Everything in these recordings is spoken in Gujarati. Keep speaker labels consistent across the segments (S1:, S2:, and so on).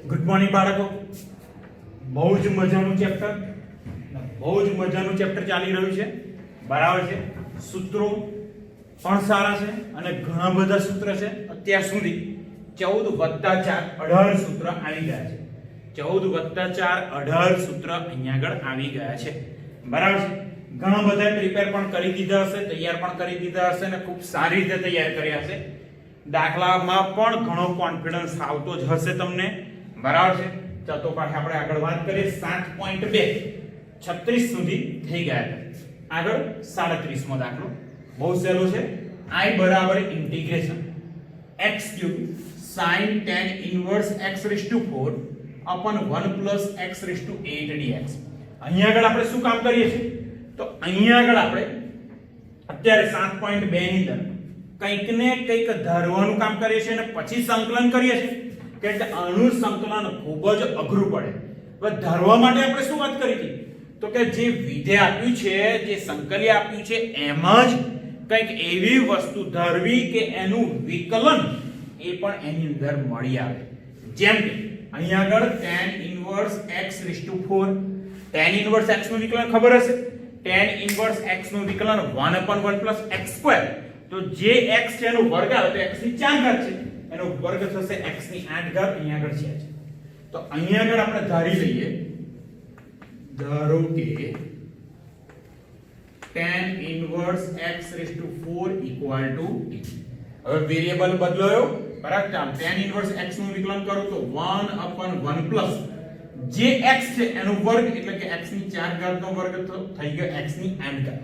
S1: ગુડ મોર્નિંગ બાળકો. બહુ જ મજાનું ચેપ્ટર ચાલી રહ્યું છે, બરાબર છે. સૂત્રો પણ સારા છે અને ઘણા બધા સૂત્ર છે. અત્યાર સુધી 14 + 4 18 સૂત્ર આવી ગયા છે. 14 + 4 18 સૂત્ર અહીંયા આગળ આવી ગયા છે, બરાબર છે. ઘણા બધા પ્રિપેર પણ કરી દીધા હશે, તૈયાર પણ કરી દીધા હશે અને ખૂબ સારી રીતે તૈયાર કર્યા હશે. દાખલામાં પણ ઘણો કોન્ફિડન્સ આવતો જ હશે તમને, બરાબર છે. તો પાછા આપણે આગળ વાત કરીએ. 7.2 36 સુધી થઈ ગયા છે. આગળ 37મો દાખલો બહુ સહેલો છે. I બરાબર integration x³ sin tan inverse x⁴ upon 1 + x⁸ dx. અહીંયા આગળ આપણે શું કામ કરીએ છીએ? તો અહીંયા આગળ આપણે અત્યારે 7.2 ની અંદર કંઈક ને કંઈક ધારવાનું કામ કરીએ છીએ અને પછી સંકલન કરીએ છીએ કે આનું સંકલન ખૂબ જ અઘરું પડે. હવે ધારવા માટે આપણે શું વાત કરી હતી? તો કે જે વિધેય આપ્યું છે, જે સંકલ્ય આપ્યું છે, એમાં જ કંઈક એવી વસ્તુ ધારવી કે એનું વિકલન એ પણ એની અંદર મળી આવે. જેમ કે અહીંયા આગળ tan inverse x⁴ tan inverse x નું વિકલન ખબર હશે. tan inverse x નું વિકલન 1/1 + x². તો જે x છે એનો વર્ગ આવે તો x ની 4 ઘાત છે, એનો વર્ગ થશે x ની 8 ઘાત. અહીંયા આગળ છે. તો અહીંયા આગળ આપણે ધારી લઈએ, ધારો કે tan inverse x⁴ = t. હવે વેરીએબલ બદલાયો, બરાબર. tan inverse x નું વિકલન કરો તો 1/1 પ્લસ જે x છે એનો વર્ગ એટલે કે x ની 4 ઘાત નો વર્ગ થઈ ગયો x ની 8 ઘાત.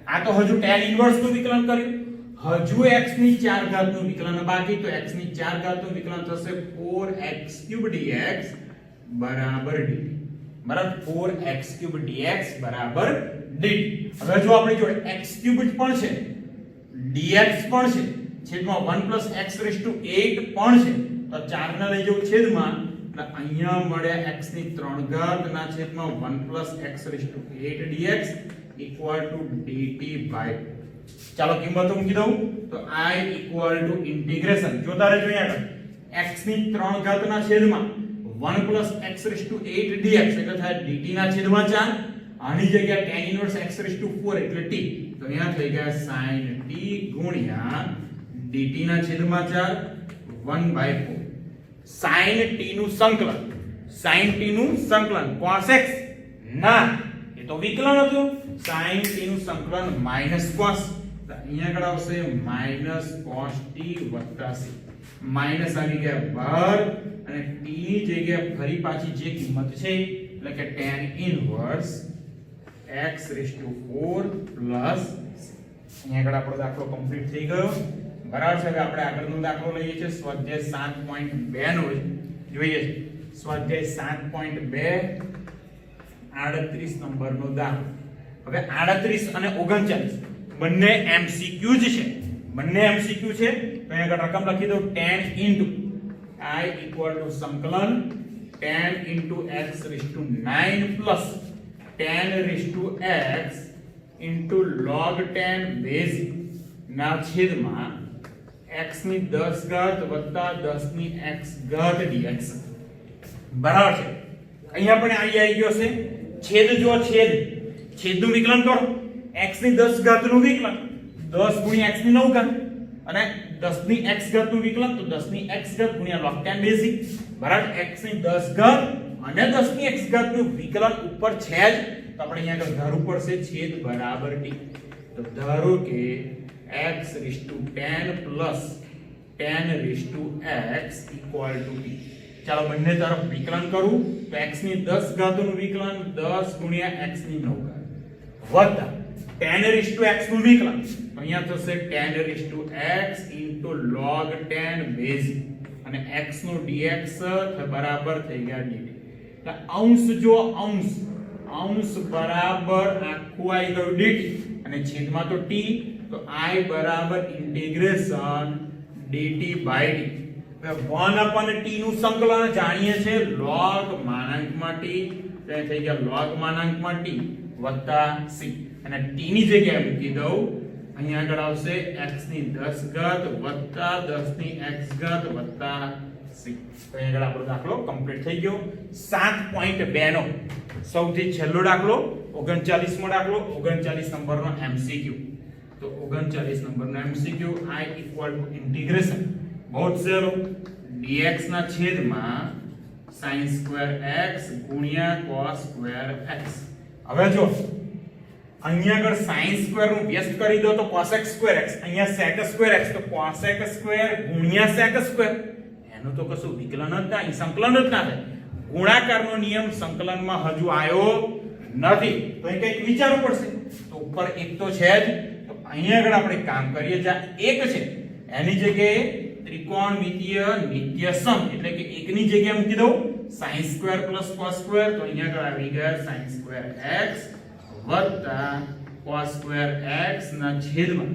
S1: આ તો હજુ tan inverse નું વિકલન કર્યું, હજુ x ની 4 ઘાત નું વિકલન બાકી. તો x ની 4 ઘાત નું વિકલન થશે 4x³ dx બરાબર dt, બરાબર. 4x³ dx બરાબર dt. હવે જો આપણી જોડે x³ પણ છે, dx પણ છે, છેદમાં 1 + x⁸ પણ છે. તો 4 ને લઈ જવું છેદમાં, એટલે અહીંયા મળે x ની 3 ઘાત ના છેદમાં 1 + x⁸ dx dt/2. ચાલો કિંમતો મૂકી દઉં તો I ઇન્ટિગ્રેશન જોતા રહેજો. અહીંયા x ની 3 ઘાત ના છેદમાં 1 + x⁸ dx એટલે થાય dt ના છેદમાં 4. આની જગ્યા tan inverse x⁴ એટલે t, તો અહીંયા થઈ ગયા sin t ગુણ્યા dt ના છેદમાં 4 1/4. sin t નું સંકલન, sin t નું સંકલન cos x ના, એ તો વિકલન હતું. sin t નું સંકલન માઈનસ cos, તો અહીંયા આગળ આવશે -cos t + c. માઈનસ આવી ગયા બહાર અને t ની જગ્યાએ ફરી પાછી જે કિંમત છે એટલે કે tan inverse x⁴ plus અહીંયા આગળ આપણો દાખલો કમ્પ્લીટ થઈ ગયો, બરાબર છે. હવે આપણે આગળનો દાખલો લઈએ છીએ. સ્વાધ્યાય 7.2 નો જોઈએ છે. સ્વાધ્યાય 7.2 38 નંબરનો દાખલો. હવે 38 અને 39 બંને MCQ જ છે, બંને MCQ છે. તો અહીંયા આગળ રકમ લખી દો. tan into I સંકલન tan into x⁹ plus tan x into log tan base ના છેદમાં x ની 10 ઘાત વત્તા 10 ની x ઘાત dx, બરાબર છે. અહીંયા પણ આવી ગયો છે છેદ. જો છેદનું વિકલન કરો, x ની 10 ઘાત નું વિકલન 10 ગુણ્યા x ની 9 ઘાત અને 10 ની x ઘાત નું વિકલન તો 10 ની x ઘાત ગુણ્યા log tan basic, બરાબર. x ની 10 ઘાત અને 10 ની x ઘાત નું વિકલન ઉપર છે જ, તો આપણે અહીંયા આગળ ધારવું પડશે છેદ બરાબર t. તો ધારો કે x⁻tan plus tan x = t. ચાલો બંને તરફ વિકલન કરું તો x ની 10 ઘાતનું વિકલન 10 ગુણ્યા x ની 9 ઘાત વત્તા tan x નું વિકલન, તો અહીંયા થશે tan x log tan base અને x નું dx બરાબર થઈ ગયા dt. એટલે અંશ જો અંશ બરાબર આખું આવી ગયું dt અને છેદમાં તો t, તો I બરાબર ઇન્ટિગ્રેશન dt/t. 1/t નું સંકલન જાણીએ છે log માનાંકમાં t, તો થઈ ગયા log માનાંકમાં t વત્તા c અને t ની જગ્યાએ મૂકી દઉં. અહીંયા આગળ આવશે x ની 10 ઘાત વત્તા 10 ની x ઘાત વત્તા c સી. તો અહીં આગળ આપણો દાખલો કમ્પ્લીટ થઈ ગયો. 7.2 નો સૌથી છેલ્લો દાખલો 39મો દાખલો 39 નંબરનો MCQ. તો 39 નંબરનો MCQ I equal to integration બહુ જ સહેલો dx ના છેદમાં sin સ્ક્વેર x ગુણ્યા cos સ્ક્વેર x. હવે જો અહીંયા આગળ sin સ્ક્વેર નું વ્યસ્ત કરી દો તો cos x સ્ક્વેર x, અહીંયા sec સ્ક્વેર x તો cos x સ્ક્વેર ગુણ્યા sec સ્ક્વેર. એનું તો કશું વિકલન જ ના, સંકલન જ ના થાય. ગુણાકારનો નિયમ સંકલનમાં હજુ આવ્યો નથી, તો એ કંઈક વિચારવું પડશે. તો ઉપર એક તો છે જ, તો અહીંયા આગળ આપણે કામ કરીએ. જ્યાં એક છે એની જગ્યાએ ત્રિકોણમિતિય નિત્ય સમ એટલે કે એકની જગ્યાએ મૂકી દઉં sin square plus cos square. તો અહીંયા આગળ આવી ગયા sin સ્ક્વેર x વત્તા cos સ્ક્વેર x ના છેદમાં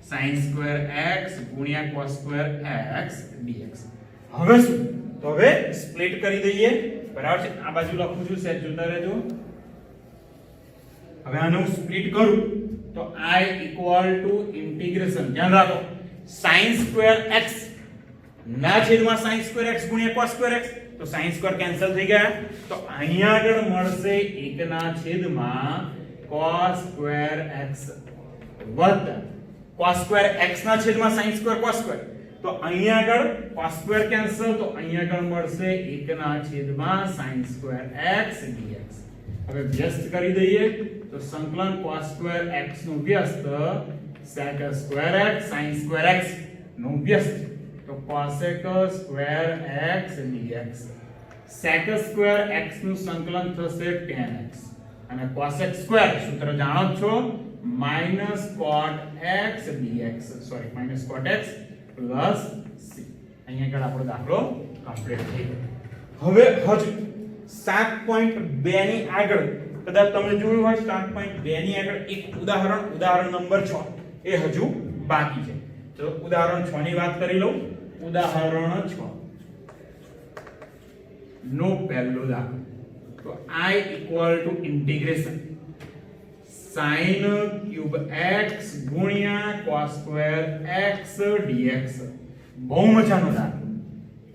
S1: sin સ્ક્વેર x ગુણ્યા cos સ્ક્વેર x dx. હવે શું? તો હવે સ્પ્લિટ કરી દઈએ. બરાબર છે, આ બાજુ લખું છું, સેટ જોતા રહેજો. હવે આનું સ્પ્લિટ કરું તો I ઇક્વલ ટુ ઇન્ટિગ્રેશન, ધ્યાન રાખો, sin સ્ક્વેર x ના છેદમાં sin સ્ક્વેર x ગુણ્યા cos સ્ક્વેર x. તો sin સ્ક્વેર કેન્સલ થઈ ગયા. તો અહીંયા આગળ મળશે 1 ના છેદમાં cos સ્ક્વેર x વત્તા cos સ્ક્વેર x ના છેદમાં sin સ્ક્વેર cos સ્ક્વેર. તો અહીંયા આગળ cos સ્ક્વેર કેન્સલ, તો અહીંયા આગળ મળશે 1 ના છેદમાં sin સ્ક્વેર x dx. હવે વ્યસ્ત કરી દઈએ તો સંકલન cos સ્ક્વેર x નું વ્યસ્ત sec square x sin square x નું વ્યસ્ત તો cosec square x dx. sec square x નું સંકલન થશે tan x અને cosec સ્ક્વેર સૂત્ર જાણો છો -cot x dx, sorry -cot x plus c. અહીંયા આગળ આપણો દાખલો કમ્પ્લીટ થઈ ગયો. હવે હજુ 7.2 ની આગળ કદાચ તમે જોયું હોય 7.2 ની આગળ એક ઉદાહરણ નંબર 6 એ હજુ બાકી છે. તો ઉદાહરણ 6 ની વાત કરી લઉં. ઉદાહરણ 6 નો પહેલો દાખલો. તો I equal to integration sin cube x ગુણ્યા cos સ્ક્વેર x dx. બહુ મજાનો દાખલો,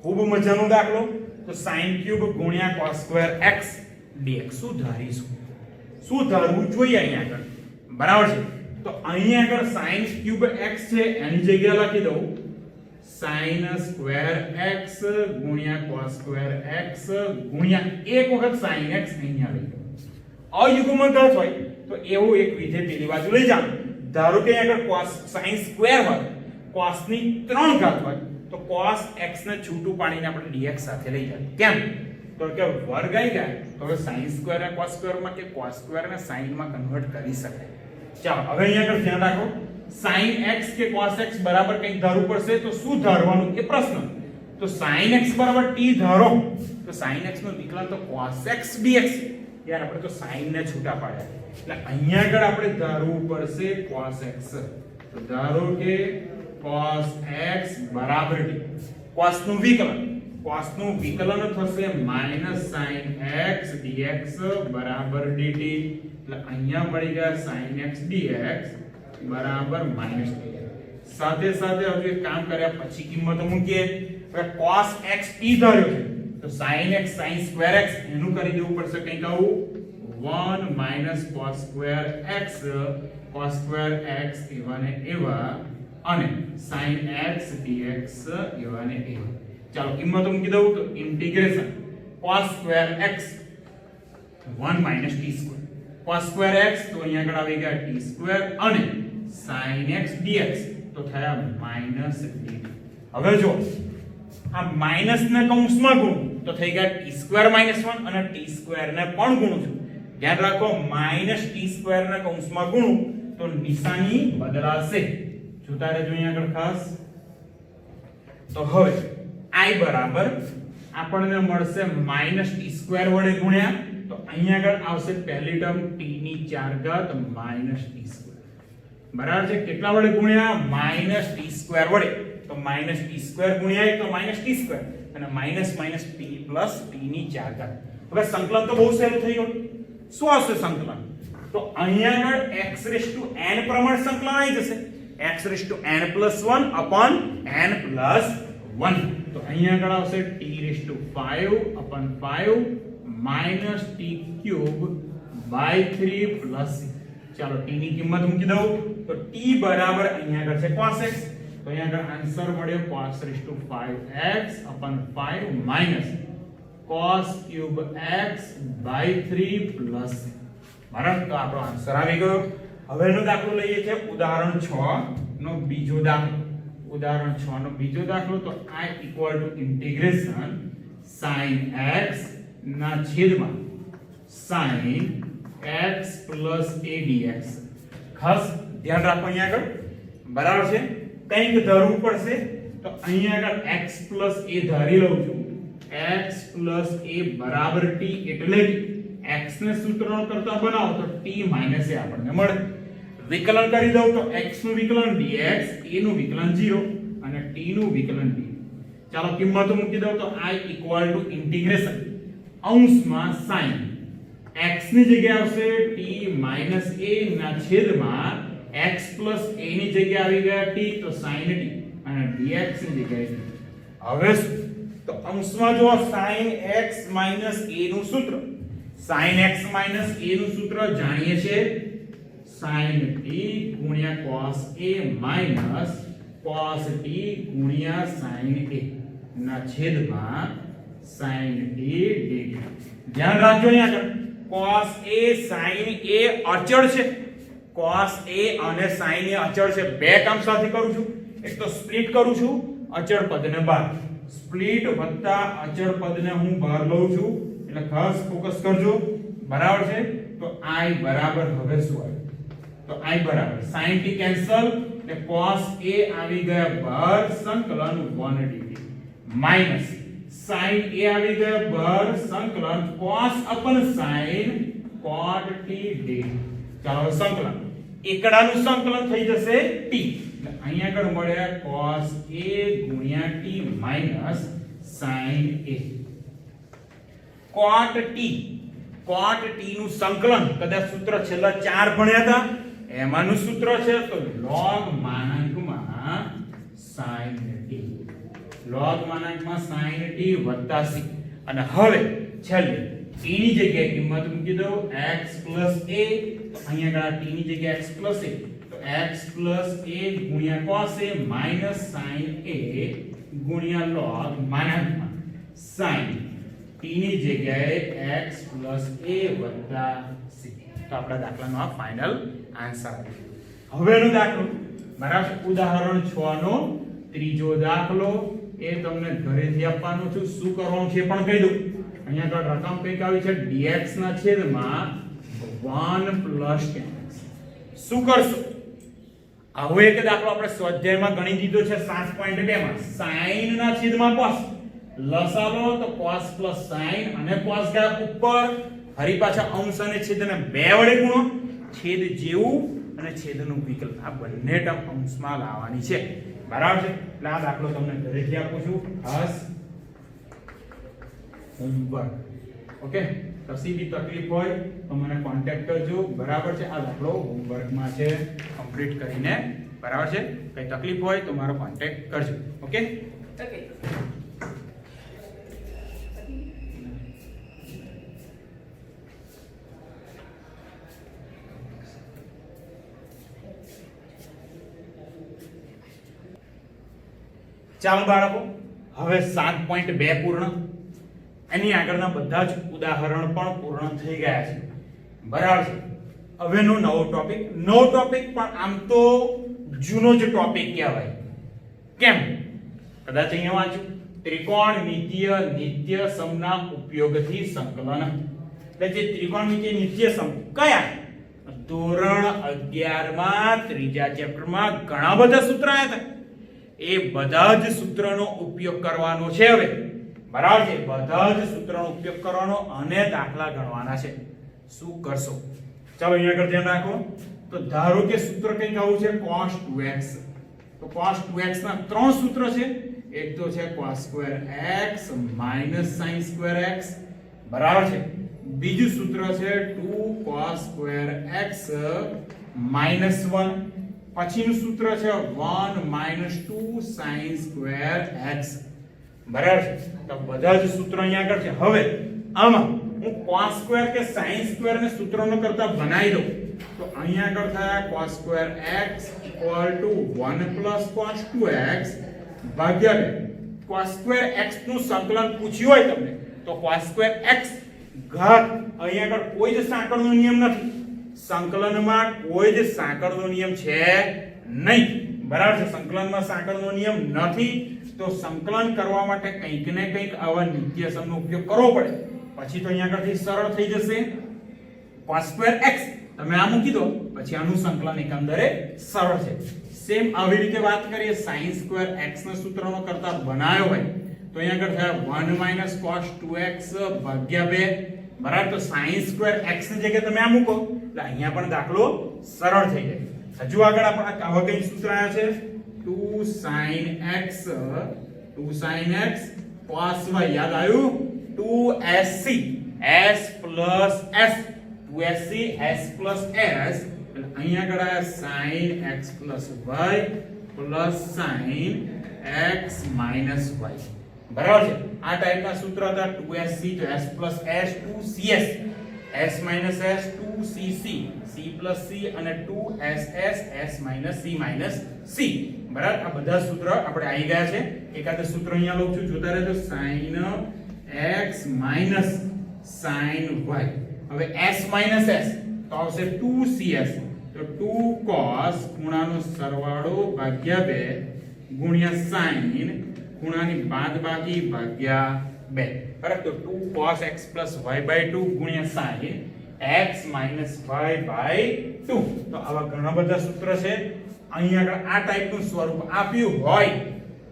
S1: ખૂબ મજાનો દાખલો. તો sin ક્યુબ ગુણ્યા cos સ્ક્વેર x dx શું ધારવું જોઈએ અહીંયા આગળ. બરાબર છે, તો અહીંયા આગળ sin ક્યુબ x છે એની જગ્યાએ લખી દઉં sin સ્ક્વેર x ગુણ્યા cos સ્ક્વેર x ગુણ્યા એક વખત sin x અહીંયા લઈ દઉં. અયુગ્મ ઘાત હોય તો એવું એક વિધેય પેલી બાજુ લઈ જાવ. ધારો કે અહીંયા આગળ cos sin સ્ક્વેર હોય, cos ની 3 ઘાત હોય તો cos x ને છૂટું પાડીને આપણે dx સાથે લઈ જાય. કેમ? તો કે વર્ગ આવી ગયા તો હવે sin સ્ક્વેર ને cos સ્ક્વેર માં કે cos સ્ક્વેર ને sin માં કન્વર્ટ કરી શકાય. ચાલો હવે અહીંયા આગળ ધ્યાન રાખો, sin x કે cos x બરાબર કંઈક ધારવું પડશે. તો શું ધારવાનું એ પ્રશ્ન. તો sin x બરાબર t ધારો તો sin x નું વિકલન તો cos x dx. યાર આપણે તો sin ને છૂટા પાડ્યા એટલે અહીંયા આગળ આપણે ધારવું પડશે cos x. તો ધારો કે cos x બરાબર t. cos નું વિકલન થશે -sin x dx બરાબર dt. એટલે અહીંયા મળી ગયા sin x dx બરાબર -t. સાથે સાથે હવે એક કામ કર્યા પછી કિંમતો મૂકીએ. હવે cos x t ધાર્યો છે તો sin x sin square x એનું કરી દેવું પડશે કંઈક આવું 1 - cos square x cos square x એવા ને એવા અને sin x dx એવા ને એવા. ચાલો કિંમતો મૂકી દઉં તો integration cos square x 1 - t square cos square x તો અહીંયા આગળ આવી ગયા t સ્ક્વેર અને sin x dx તો થયા -dt. હવે જો આ માઈનસ ને કૌંસમાં ગુણું તો થઈ ગયા t સ્ક્વેર - 1 અને t સ્ક્વેર ને પણ ગુણું છું. ધ્યાન રાખો -t સ્ક્વેર ને કૌંસમાં ગુણું તો નિશાની બદલાશે. જોતા રહેજો અહીંયા આગળ ખાસ. તો હવે I બરાબર આપણને મળશે -t સ્ક્વેર વડે ગુણ્યા તો અહીંયા આગળ આવશે પહેલી ટર્મ t ની 4 ઘાત - t સ્ક્વેર. બરાબર છે, કેટલા વડે ગુણ્યા -t સ્ક્વેર વડે. તો -t સ્ક્વેર ગુણ્યા 1 તો -t સ્ક્વેર અને - t પ્લસ t ની 4 ઘાત. હવે સંકલન તો બહુ સહેલું થઈ ગયું. શું આવશે સંકલન? તો અહીંયા આગળ xn પ્રમાણે સંકલન આવી જશે. xn + 1 / n + 1 તો અહીંયા આગળ આવશે t⁵ minus t³ / 3 + c. ચાલો t ની કિંમત મૂકી દઉં તો t બરાબર અહીંયા આગળ છે cos x, તો અહીંયા આગળ આન્સર મળ્યો cos⁵x / 5 minus cos³ x / 3 + c. બરાબર, તો આપણો આન્સર આવી ગયો. હવેનો દાખલો લઈએ છે ઉદાહરણ 6 નો બીજો દાખલો. ઉદાહરણ 6 નો બીજો દાખલો તો I = integration sin x ના છેદમાં sin x plus a dx. ખાસ ધ્યાન રાખો અહીંયા આગળ, બરાબર છે, કંઈક ધરવું પડશે તો અહીંયા આગળ x plus a ધારી લઉં છું. x plus a બરાબર t, એટલે કે x ને સૂત્રનો કરતા બનાવો તો t minus a આપણને મળે. વિકલન કરી દઉં તો x નું વિકલન dx, a નું વિકલન 0 અને t નું વિકલન d. ચાલો કિંમતો મૂકી દઉં તો I = integration અંશમાં sin x ની જગ્યાએ આવશે t minus a ના છેદમાં x plus a ની જગ્યાએ આવી ગયા t, તો sin t અને dx ની જગ્યાએ t. હવે તો અંશમાં જો sin x minus a નું સૂત્ર, sin x minus a નું સૂત્ર જાણીએ છે sin t ગુણ્યા cos a minus cos t ગુણ્યા sin a ના છેદમાં sin t dt. ધ્યાન રાખજો અહીંયા આગળ cos a sin a અચળ છે, cos a અને sin a અચળ છે. બે કામ સાથે કરું છું, એક તો સ્પ્લિટ કરું છું, અચળ પદને બહાર, સ્પ્લિટ વત્તા અચળ પદને હું બહાર લઉં છું, એટલે ખાસ ફોકસ કરજો. બરાબર છે, તો I બરાબર હવે શું આવે તો I બરાબર sin t કેન્સલ એટલે cos a આવી ગયા બહાર સંકલન 180 માઈનસ sin a આવી ગયા બહાર સંકલન cos sin cot t d. ચાલો સંકલન એકડાનું સંકલન થઈ જશે t, એટલે અહીંયા આગળ મળ્યા cos a ગુણ્યા t minus sin a. cot t નું સંકલન કદાચ સૂત્ર છેલ્લા 4 ભણ્યા હતા એમાંનું સૂત્ર છે તો log માનાંકમાં sin t, log માનાંકમાં sin t વત્તા c. અને હવે છેલ્લે t ની જગ્યાએ કિંમત મૂકી દો x plus a, અહીંયા આગળ t ની જગ્યાએ x plus a, તો x plus a ગુણ્યા cos a minus sin a ગુણ્યા log માનાંકમાં sin t ની જગ્યાએ x plus a વત્તા c. તો આપણા દાખલાનો આ ફાઇનલ આન્સર આવે. હવેનો દાખલો બરાબર, ઉદાહરણ 6 નો ત્રીજો દાખલો એ તમને ઘરેથી આપવાનો છું. શું કરવાનું છે પણ કહી દઉં. અહીંયા આગળ રકમ કંઈક આવી છે dx ના છેદમાં 1 plus tan x. શું કરશો? આવો એક દાખલો આપણે સ્વાધ્યાયમાં ગણી દીધો છે 7.2 માં. sin ના છેદમાં cos લસાલો તો cos plus sin અને cos ગયા ઉપર, ફરી પાછા અંશ અને છેદને બે વડે ગુણો, છેદ જેવું અને છેદનું વિકલ્પ આ બંને ટર્મ અંશમાં લાવવાની છે. બરાબર છે, એટલે આ દાખલો તમને ઘરેથી આપું છું, ખાસ હોમવર્ક. ઓકે, કશી બી તકલીફ હોય તો મને કોન્ટેક્ટ કરજો. બરાબર છે, આ દાખલો હોમવર્કમાં છે, કમ્પ્લીટ કરીને. બરાબર છે, કઈ તકલીફ હોય તો મારો કોન્ટેક્ટ કરજો. Okay okay. ચાલો બાળકો, હવે 7.2 પૂર્ણ, એની આગળના બધા જ ઉદાહરણ પણ પૂર્ણ થઈ ગયા છે. બરાબર છે, હવેનો નવો ટોપિક પણ આમ તો જૂનો જ ટોપિક કહેવાય. કેમ? કદાચ અહીંયા વાંચ્યું ત્રિકોણમિતીય નિત્ય સમના ઉપયોગથી સંકલન. એટલે જે ત્રિકોણમિતીય નિત્ય સમ કયા ધોરણ 11 માં ત્રીજા ચેપ્ટરમાં ઘણા બધા સૂત્ર આવ્યા હતા. એ બધા જ સૂત્રનો ઉપયોગ કરવાનો છે હવે. બરાબર છે, બધા જ સૂત્રનો ઉપયોગ કરવાનો અને દાખલા ગણવાના છે. શું કરશો? ચાલો અહીંયા આગળ ધ્યાન રાખો. તો ધારો કે સૂત્ર કંઈક આવું છે cos 2x. તો cos 2x ના ત્રણ સૂત્ર છે. એક તો છે cos square x minus sin square x. બરાબર છે. બીજું સૂત્ર છે 2 cos square x minus 1. પછીનું સૂત્ર છે 1 minus 2 sin square x. બરાબર છે? તો બધા જ સૂત્રો અહીંયા આગળ છે. હવે આમાં હું cos સ્ક્વેર કે sin સ્ક્વેર ને સૂત્રોનો કરતા બનાવી દઉં તો અહીંયા આગળ થાય cos square x = 1 + cos 2x ભાગ્યા 2. cos સ્ક્વેર x નું સંકલન પૂછ્યું હોય તમને તો cos સ્ક્વેર x ઘાત અહીંયા આગળ કોઈ જ સાંકળનો નિયમ નથી. સંકલનમાં કોઈ જ સાંકળનો નિયમ છે નહીં. બરાબર છે? સંકલનમાં સાંકળનો નિયમ નથી તો સંકલન કરવા માટે કંઈક ને કંઈક આવા નિત્યસમનો ઉપયોગ કરવો પડે. પછી તો અહીંયા આગળથી સરળ થઈ જશે. cos સ્ક્વેર x તમે આ મૂકી દો પછી આનું સંકલન એકંદરે સરળ છે. સેમ આવી રીતે વાત કરીએ sin સ્ક્વેર x ના સૂત્રનો કરતા બનાવ્યો હોય તો અહીંયા આગળ થાય 1 - cos 2x ભાગ્યા 2. બરાબર? તો sin સ્ક્વેર x ની જગ્યાએ તમે આ મૂકો એટલે અહીંયા પણ દાખલો સરળ થઈ જાય. હજુ આગળ આપણે આવા કઈ સૂત્ર આવ્યા છે 2 sin x cos y યાદ આવ્યું 2sc s plus s 2sc s plus s એટલે અહીંયા આગળ આયા sin x plus y plus sin x minus y. બરાબર છે? આ ટાઈપના સૂત્ર હતા 2sc તો s plus s 2cs s minus s 2cc c plus c અને 2ss s minus c minus c. બરાબર? આ બધા સૂત્ર આપણે આવી ગયા છે. એકાદ સૂત્ર અહીંયા લઉં છું જોતા રહેજો sin x minus sin y. હવે s minus s તો આવશે 2cs તો 2 cos ખૂણાનો સરવાળો ભાગ્યા 2 ગુણ્યા sin ખૂણાની બાદબાકી ભાગ્યા 2. બરાબર? તો 2 cos x plus y by 2 ગુણ્યા sin x minus y by 2. તો આવા ઘણા બધા સૂત્ર છે. અહીંયા આગળ આ ટાઈપનું સ્વરૂપ આપ્યું હોય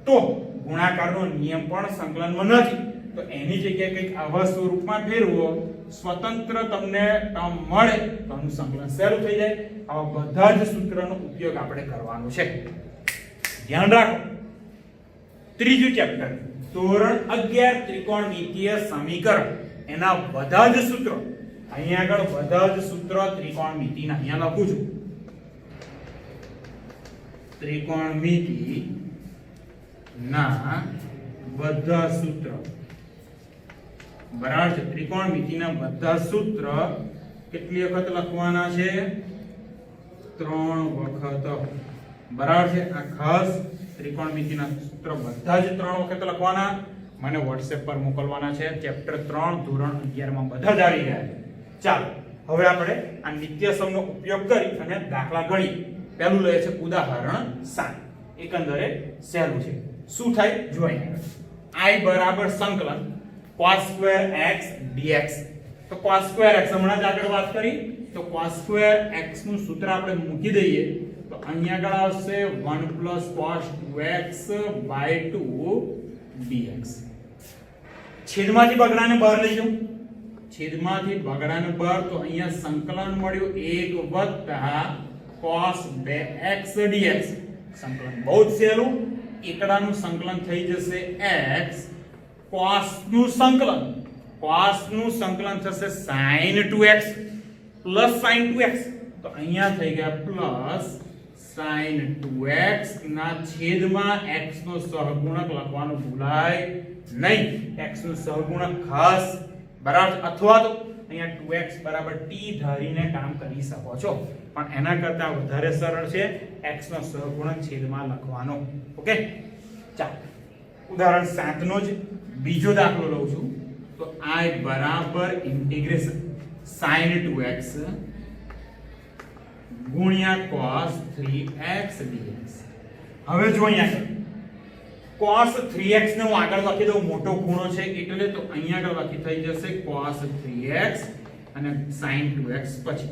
S1: તો ગુણાકારનો નિયમ પણ સંકલનમાં નથી તો એની જગ્યાએ કંઈક આવા સ્વરૂપમાં ફેરવો સ્વતંત્ર તમને ટર્મ મળે તો આનું સંકલન સહેલું થઈ જાય. આવા બધા જ સૂત્રનો ઉપયોગ આપણે કરવાનો છે. ધ્યાન રાખો. ત્રીજું ચેપ્ટર ધોરણ 11 ત્રિકોણમિતીય સમીકરણ એના બધા જ સૂત્રો અહીંયા આગળ બધા જ સૂત્ર ત્રિકોણમિતિના અહીંયા લખું છું. ત્રિકોણમિતિ ના બધા સૂત્ર. બરાબર છે? ત્રિકોણમિતિના બધા સૂત્ર કેટલી વખત લખવાના છે? 3 વખત. બરાબર છે? આ ખાસ ત્રિકોણમિતિના સૂત્ર બધા જ 3 વખત લખવાના. મને WhatsApp પર મોકલવાના છે. ચેપ્ટર 3 ધોરણ 11 માં બધા જ આવી ગયા છે. ચાલો હવે આપણે આ નિત્યસમનો ઉપયોગ કરી અને દાખલા ગણીએ. પહેલું લે છે ઉદાહરણ 7. એકંદરે સહેલું છે. શું થાય જો અહીંયા i બરાબર સંકલન cos સ્ક્વેર x dx. તો cos સ્ક્વેર x હમણાં જ આગળ વાત કરી તો cos સ્ક્વેર x નું સૂત્ર આપણે મૂકી દઈએ તો અહીંયા આગળ આવશે 1 + cos 2x by 2 dx. છેદમાંથી બગડાને બહાર લઈ જાઓ. છેદમાંથી બગડાને બહાર તો અહીંયા સંકલન મળ્યું 1 + cos 2x dx. સંકલન બહુ જ સહેલું. એકડાનું સંકલન થઈ જશે x. cos નું સંકલન થશે sin 2x plus sin 2x. તો અહીંયા થઈ ગયા plus sin 2x ના છેદમાં x નો સહગુણક લખવાનું ભૂલાય નહીં. x નો સહગુણક ખાસ બરાબર અથવા તો અહીંયા 2x બરાબર t ધારીને કામ કરી શકો છો પણ એના કરતા વધારે સરળ છે x નો સહગુણક છેદમાં લખવાનો. ઓકે ચાલો ઉદાહરણ 7 નો જ બીજો દાખલો લઉં છું તો i બરાબર ઇન્ટિગ્રેશન sin 2x ગુણ્યા cos 3x dx. હવે જો અહીંયા cos 3x ને હું આગળ લખી દઉં મોટો ખૂણો છે એટલે તો અહીંયા આગળ લખી થઈ જશે cos 3x અને sin 2x પછી.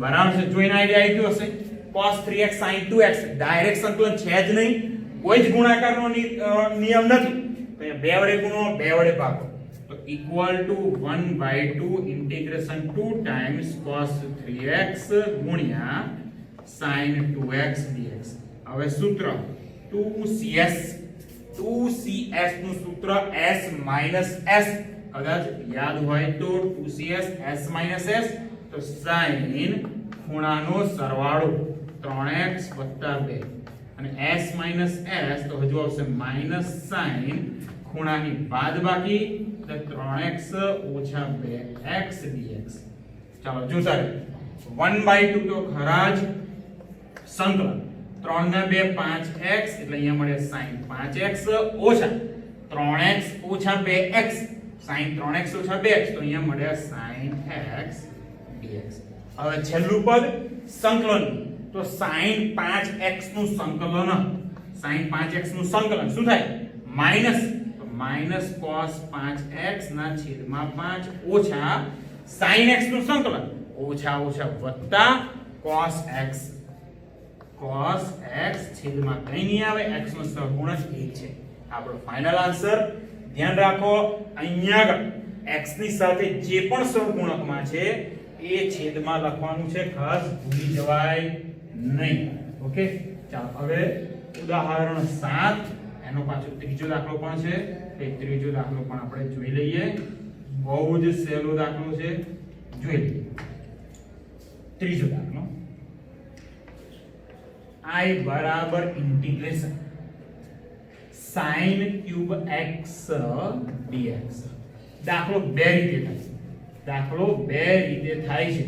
S1: બરાબર છે? જોઈને આઈડિયા આવી ગયો હશે. cos 3x sin 2x direct સંકલન છે જ નહીં. કોઈ જ ગુણાકારનો નિયમ નથી. તો અહીંયા 2 વડે ગુણો 2 વડે ભાગો તો equal to 1/2 integration 2 times cos 3x ગુણ્યા sin 2x dx. હવે સૂત્ર 2cs નું સૂત્ર s minus s કદાચ યાદ હોય તો 2cs s minus s તો sin ખૂણાનો સરવાળો 3x + 2 અને s માઇનસ s તો હજુ આવશે માઇનસ સાઇન ખૂણાની બાદબાકી એટલે 3x ઓછા 2x dx. ચાલો જોતા રહો 1/2 તો ખરા જ સંકલન 3 ને 2 5x એટલે અહીંયા મળે sin 5x ઓછા 3x ઓછા 2x sin 3x ઓછા 2x તો અહીંયા મળે sin x dx. હવે છેલ્લું પદ સંકલન તો sin 5x નું સંકલન sin 5x નું સંકલન શું થાય માઈનસ તો માઈનસ cos 5x ના છેદમાં 5 ઓછા sin x નું સંકલન ઓછા ઓછા વત્તા cos x છેદમાં કઈ નહીં આવે x નો સહગુણક 1 છે. આપણો ફાઇનલ આન્સર ધ્યાન રાખો અહીંયા આગળ x ની સાથે જે પણ સહગુણકમાં છે એ છેદમાં લખવાનું છે ખાસ ભૂલી જવાય નહીં. ઓકે ચાલો હવે ઉદાહરણ 7 એનો પાછો ત્રીજો દાખલો પણ છે એ ત્રીજો દાખલો પણ આપણે જોઈ લઈએ. બહુ જ સહેલો દાખલો છે જોઈ લઈએ. ત્રીજો દાખલો I બરાબર integration sin cube x dx. દાખલો બે રીતે થાય છે.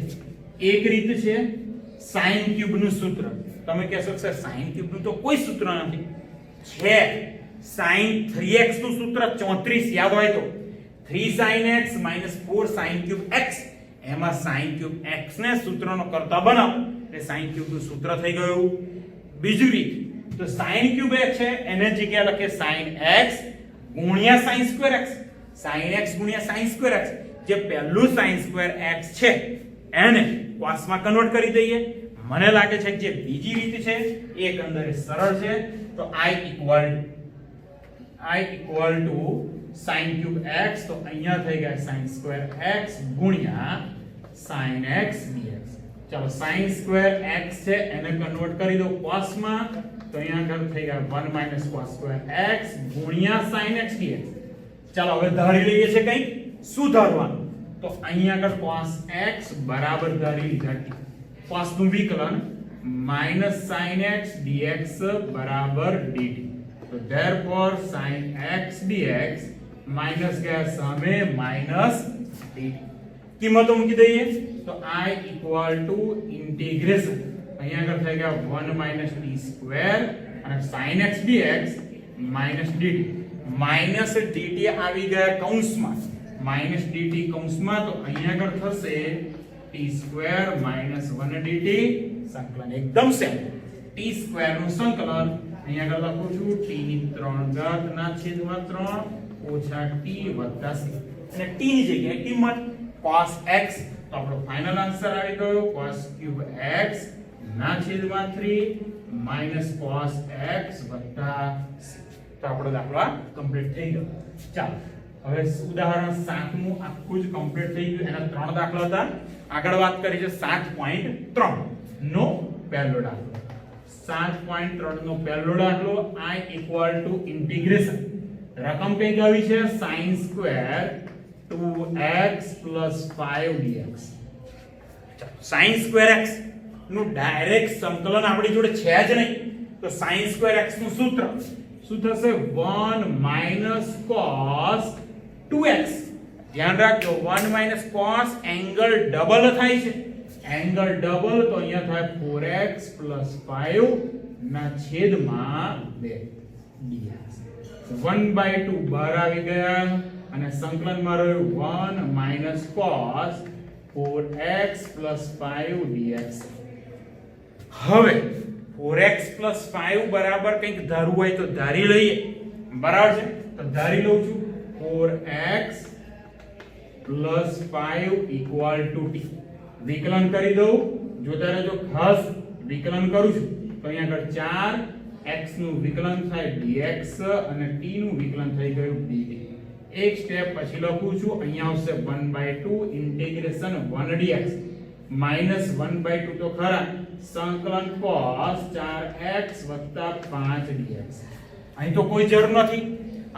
S1: એક રીત છે sin ક્યુબ નું સૂત્ર. તમે કહેશો કે સર sin ક્યુબ નું તો કોઈ સૂત્ર નથી. છે sin 3x નું સૂત્ર 34 યાદ હોય તો 3 sin x 4 sin cube x એમાં sin ક્યુબ x ને સૂત્રનો કરતા બનાવો એટલે sin ક્યુબ નું સૂત્ર થઈ ગયું. બીજી રીત તો sin ક્યુબ x છે એને જગ્યાએ લખે sin x ગુણ્યા sin square x sin x ગુણ્યા sin સ્ક્વેર x જે પહેલું sin સ્ક્વેર x છે એને cos માં કન્વર્ટ કરી દઈએ. મને લાગે છે કે જે બીજી રીત છે એ એકંદરે સરળ છે. તો I equal to sin cube x તો અહીંયા થઈ ગયા sin સ્ક્વેર x ગુણ્યા sin x dx. ચાલો sin સ્ક્વેર x છે એને કન્વર્ટ કરી દો cos માં તો અહીંયા આગળ થઈ ગયા 1 cos સ્ક્વેર x ગુણ્યા sin x dx. ચાલો હવે ધારી લઈએ છે કંઈક શું ધારવાનું તો અહીંયા આગળ cos x બરાબર ધારી લીધા cos નું વિકલન sin x dx બરાબર dt. તો therefore sin x dx minus ગયા સામે માઈનસ dt. કિંમતો મૂકી દઈએ તો I equal to integration અહીંયા આગળ થઈ ગયા 1 t સ્ક્વેર અને sin x dx minus dt. Minus dt આવી ગયા કૌંસમાં માઈનસ dt કૌંસમાં તો અહીંયા આગળ થશે t સ્ક્વેર માઈનસ 1 dt સંકલન એકદમ સેમ. t સ્ક્વેર નું સંકલન અહીંયા આગળ લખું છું t ની 3 ઘાત ના છેદમાં 3 ઓછા t વત્તા c અને t ની જગ્યાએ કિંમત cos x તો આપણો ફાઇનલ આન્સર આવી ગયો cos ક્યુબ x ના છેદમાં 3 માઈનસ cos x વત્તા c. તો આપણો દાખલો કમ્પ્લીટ થઈ ગયો. ચાલો હવે ઉદાહરણ 7 નું આખું જ કમ્પ્લીટ થઈ ગયું. એના 3 દાખલા હતા. આગળ વાત કરી છે 7.3 નો પહેલો દાખલો. 7.3 નો પહેલો દાખલો I equal to integration રકમ કઈ આવી છે sin square 2x 5 dx. sin square x નું ડાયરેક્ટ સંકલન આપણી જોડે છે જ નહીં તો sin સ્ક્વેર x નું સૂત્ર શું થશે 1 cos 2x. ધ્યાન રાખજો 1 cos એંગલ ડબલ થાય છે. એંગલ ડબલ તો અહીંયા થાય 4x 5 ના છેદમાં 2 dx. 1/2 બહાર આવી ગયા અને સંકલનમાં રહ્યું 1 cos 4x 5 dx. હવે 4x 5 બરાબર કંઈક ધારવું હોય તો ધારી લઈએ. બરાબર છે તો ધારી લઉં છું 4x 5 equal to t. વિકલન કરી દઉં જોતા રહેજો ખાસ વિકલન કરું છું તો અહીંયા આગળ 4x નું વિકલન થાય dx અને t નું વિકલન થઈ ગયું dt. એક સ્ટેપ પછી લખું છું અહીંયા આવશે 1/2 ઇન્ટિગ્રેશન 1 dx માઈનસ 1/2 તો ખરા સંકલન cos 4x 5 dx. અહીં તો કોઈ જરૂર નથી.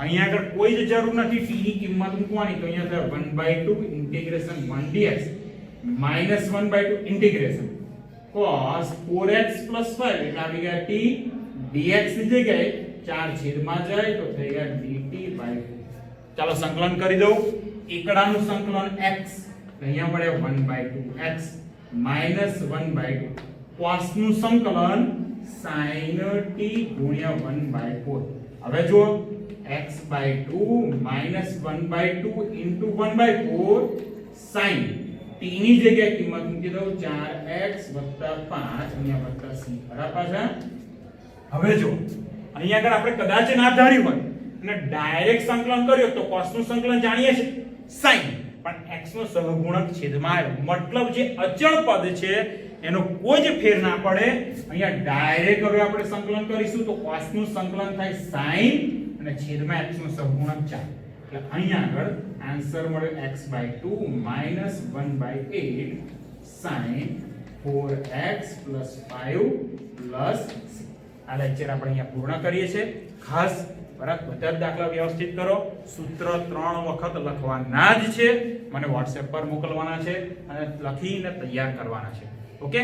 S1: અહીંયા આગળ કોઈ જ જરૂર નથી t ની કિંમત મૂકવાની તો અહીંયા થાય 1/2 integration 1 dx minus 1/2 integration cos 4x 5 એટલે આવી ગયા t dx ની જગ્યાએ 4 છેદમાં જાય તો થઈ ગયા dt/2. ચાલો સંકલન કરી દઉં. એકડાનું સંકલન x અહીંયા મળે 1/2x minus 1/2 cos નું સંકલન sin t ગુણ્યા 1/4. હવે જુઓ x/2 minus 1/2 into 1/4 sin t ની જગ્યાએ કિંમત મૂકી દઉં 4x + 5 અહીંયા વત્તા c બરાબર પાછા. હવે જો અહીંયા આગળ આપણે કદાચ ના ધાર્યું હોય અને ડાયરેક્ટ સંકલન કર્યો તો cos નું સંકલન જાણીએ છીએ sin, પણ x નો સહગુણક છેદમાં આવ્યો મતલબ જે અચળ પદ છે એનો કોઈ જ ફેર ના પડે. અહીંયા ડાયરેક્ટ હવે આપણે સંકલન કરીશું તો cos નું સંકલન થાય sin અને છેદમાં x નો સહગુણક 4. એટલે અહીંયા આગળ આન્સર મળ્યો x/2 minus 1/8 sin 4x plus 5 plus 6. આ લેક્ચર આપણે અહીંયા પૂર્ણ કરીએ છીએ. ખાસ બરાબર બધા જ દાખલા વ્યવસ્થિત કરો. સૂત્ર 3 વખત લખવાના જ છે. મને WhatsApp પર મોકલવાના છે અને લખીને તૈયાર કરવાના છે. ઓકે.